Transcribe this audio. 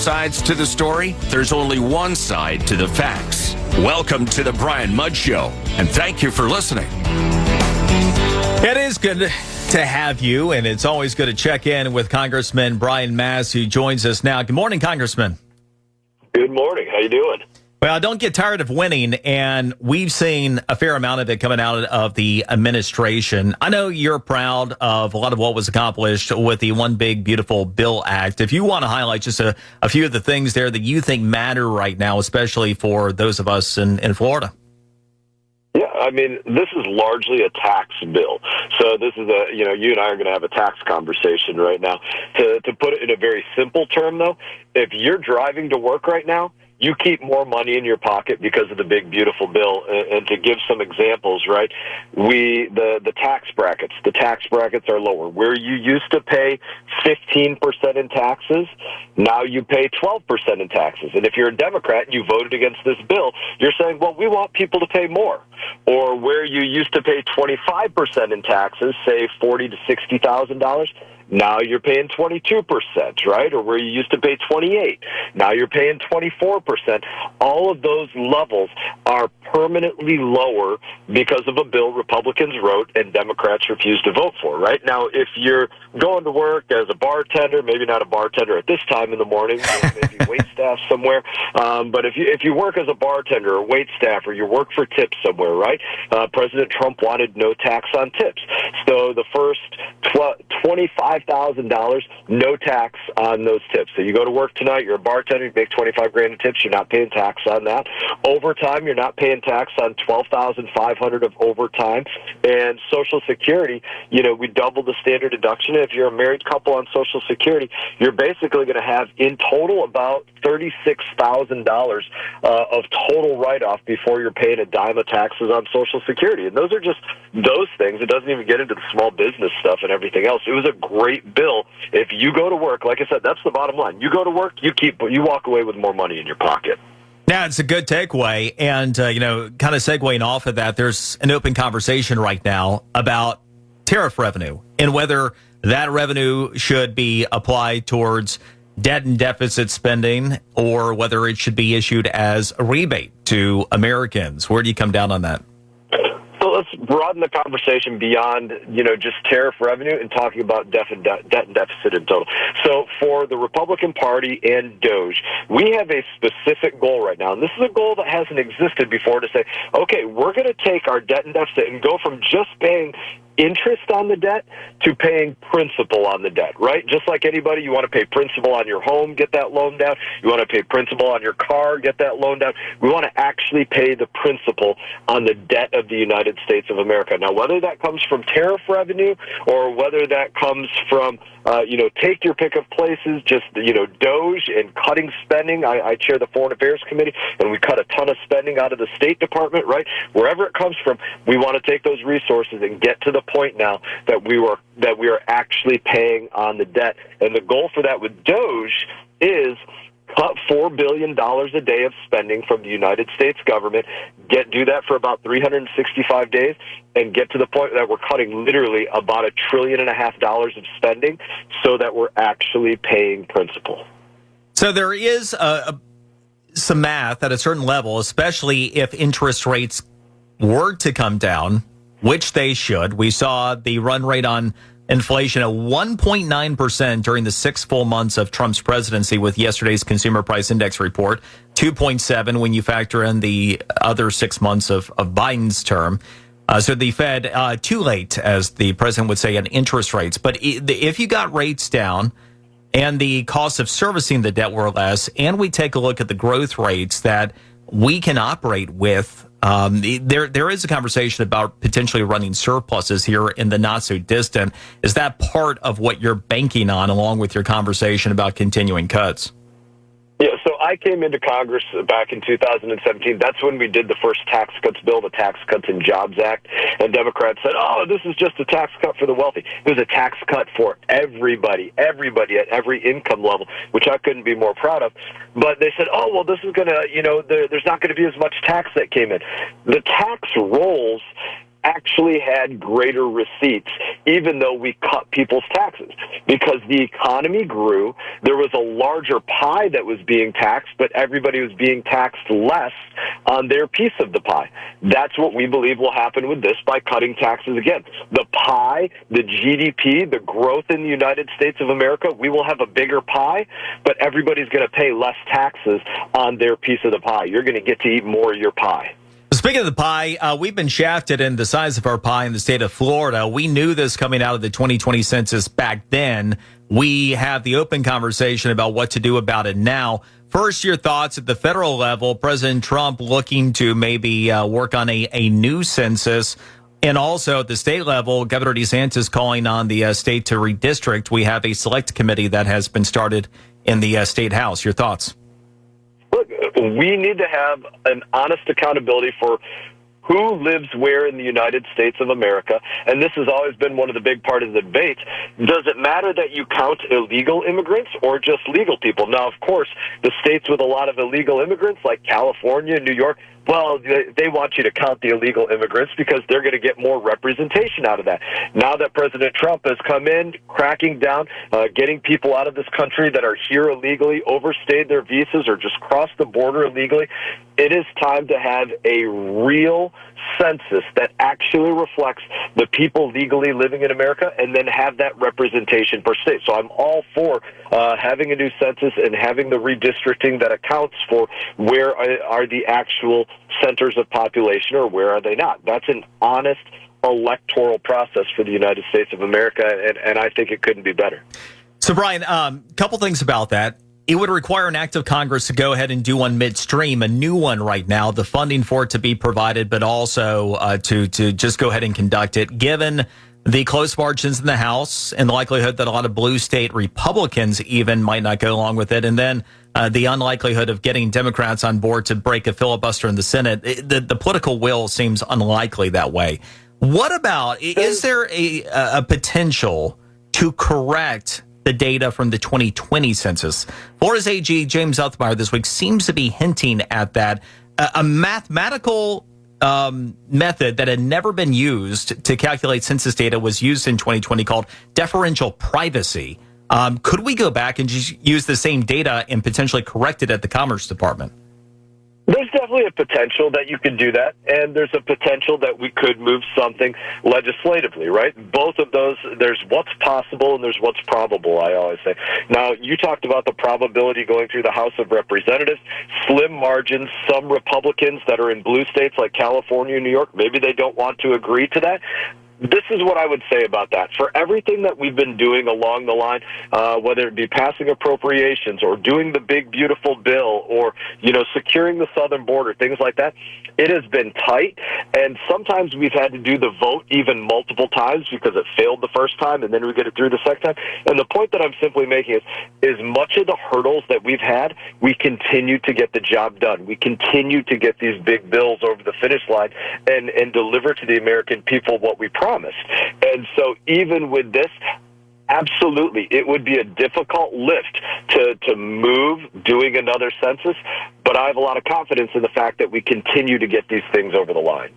sides to the story, there's only one side to the facts. Welcome to the Brian Mudd Show, and thank you for listening. It is good to have you, and it's always good to check in with Congressman Brian Mast, who joins us now. Good morning, Congressman. Good morning. How you doing? Well, don't get tired of winning, and we've seen a fair amount of it coming out of the administration. I know you're proud of a lot of what was accomplished with the One Big Beautiful Bill Act. If you want to highlight just a few of the things there that you think matter right now, especially for those of us in Florida. Yeah, I mean, this is largely a tax bill. So this is you and I are going to have a tax conversation right now. To put it in a very simple term, though, if you're driving to work right now, you keep more money in your pocket because of the big, beautiful bill. And to give some examples, right, the tax brackets are lower. Where you used to pay 15% in taxes, now you pay 12% in taxes. And if you're a Democrat and you voted against this bill, you're saying, well, we want people to pay more. Or where you used to pay 25% in taxes, say $40,000 to $60,000, now you're paying 22%, right? Or where you used to pay 28%, now you're paying 24%. All of those levels are permanently lower because of a bill Republicans wrote and Democrats refused to vote for, right? Now, if you're going to work as a bartender, maybe not a bartender at this time in the morning, maybe wait staff somewhere, but if you work as a bartender or wait staff or you work for tips somewhere, right? President Trump wanted no tax on tips. So the first $25,000, no tax on those tips. So you go to work tonight, you're a bartender, you make $25,000 in tips, you're not paying tax on that. Overtime, you're not paying tax on $12,500 of overtime. And Social Security, we doubled the standard deduction. If you're a married couple on Social Security, you're basically going to have in total about $36,000 of total write-off before you're paying a dime of taxes on Social Security. And those are just those things. It doesn't even get into the small business stuff and everything else. It was a great bill. If you go to work, like I said, that's the bottom line. You go to work, you walk away with more money in your pocket. Yeah, it's a good takeaway. And, kind of segueing off of that, there's an open conversation right now about tariff revenue and whether that revenue should be applied towards debt and deficit spending or whether it should be issued as a rebate to Americans. Where do you come down on that? So let's broaden the conversation beyond, just tariff revenue and talking about debt and deficit in total. So for the Republican Party and DOGE, we have a specific goal right now. And this is a goal that hasn't existed before to say, okay, we're going to take our debt and deficit and go from just paying interest on the debt to paying principal on the debt, right? Just like anybody, you want to pay principal on your home, get that loan down. You want to pay principal on your car, get that loan down. We want to actually pay the principal on the debt of the United States of America. Now, whether that comes from tariff revenue or whether that comes from, take your pick of places, just, DOGE and cutting spending. I chair the Foreign Affairs Committee, and we cut a ton of spending out of the State Department, right? Wherever it comes from, we want to take those resources and get to the point now that we are actually paying on the debt. And the goal for that with DOGE is cut $4 billion a day of spending from the United States government, do that for about 365 days, and get to the point that we're cutting literally about $1.5 trillion of spending so that we're actually paying principal. So there is some math at a certain level, especially if interest rates were to come down, which they should. We saw the run rate on inflation at 1.9% during the 6 full months of Trump's presidency with yesterday's Consumer Price Index report, 2.7 when you factor in the other 6 months of Biden's term. So the Fed, too late, as the president would say, on interest rates. But if you got rates down and the cost of servicing the debt were less, and we take a look at the growth rates that we can operate with, there is a conversation about potentially running surpluses here in the not so distant. Is that part of what you're banking on, along with your conversation about continuing cuts? Yeah, so I came into Congress back in 2017. That's when we did the first tax cuts bill, the Tax Cuts and Jobs Act. And Democrats said, oh, this is just a tax cut for the wealthy. It was a tax cut for everybody at every income level, which I couldn't be more proud of. But they said, oh, well, this is going to, there's not going to be as much tax that came in. The tax rolls actually had greater receipts, even though we cut people's taxes, because the economy grew. There was a larger pie that was being taxed, but everybody was being taxed less on their piece of the pie. That's what we believe will happen with this by cutting taxes again. The pie, the GDP, the growth in the United States of America, we will have a bigger pie, but everybody's going to pay less taxes on their piece of the pie. You're going to get to eat more of your pie. Speaking of the pie, we've been shafted in the size of our pie in the state of Florida. We knew this coming out of the 2020 census back then. We have the open conversation about what to do about it now. First, your thoughts at the federal level. President Trump looking to maybe work on a new census. And also at the state level, Governor DeSantis calling on the state to redistrict. We have a select committee that has been started in the state house. Your thoughts? Look, we need to have an honest accountability for who lives where in the United States of America, and this has always been one of the big part of the debate. Does it matter that you count illegal immigrants or just legal people? Now, of course, the states with a lot of illegal immigrants, like California, New York, well, they want you to count the illegal immigrants because they're going to get more representation out of that. Now that President Trump has come in, cracking down, getting people out of this country that are here illegally, overstayed their visas, or just crossed the border illegally, it is time to have a real census that actually reflects the people legally living in America, and then have that representation per state. So I'm all for having a new census and having the redistricting that accounts for where are the actual centers of population or where are they not. That's an honest electoral process for the United States of America, and I think it couldn't be better. So, Brian, couple things about that. It would require an act of Congress to go ahead and do one midstream, a new one right now, the funding for it to be provided, but also to just go ahead and conduct it, given the close margins in the House and the likelihood that a lot of blue state Republicans even might not go along with it, and then the unlikelihood of getting Democrats on board to break a filibuster in the Senate. The political will seems unlikely that way. What about, is there a potential to correct the data from the 2020 census? Florida's AG James Uthmeyer this week seems to be hinting at that. A mathematical method that had never been used to calculate census data was used in 2020 called deferential privacy. Could we go back and just use the same data and potentially correct it at the Commerce Department? There's definitely a potential that you could do that, and there's a potential that we could move something legislatively, right? Both of those, there's what's possible and there's what's probable, I always say. Now, you talked about the probability going through the House of Representatives, slim margins, some Republicans that are in blue states like California and New York, maybe they don't want to agree to that. This is what I would say about that. For everything that we've been doing along the line, whether it be passing appropriations or doing the big, beautiful bill or, securing the southern border, things like that, it has been tight. And sometimes we've had to do the vote even multiple times because it failed the first time and then we get it through the second time. And the point that I'm simply making is much of the hurdles that we've had, we continue to get the job done. We continue to get these big bills over the finish line and deliver to the American people what we promised. And so even with this, absolutely, it would be a difficult lift to move doing another census, but I have a lot of confidence in the fact that we continue to get these things over the line.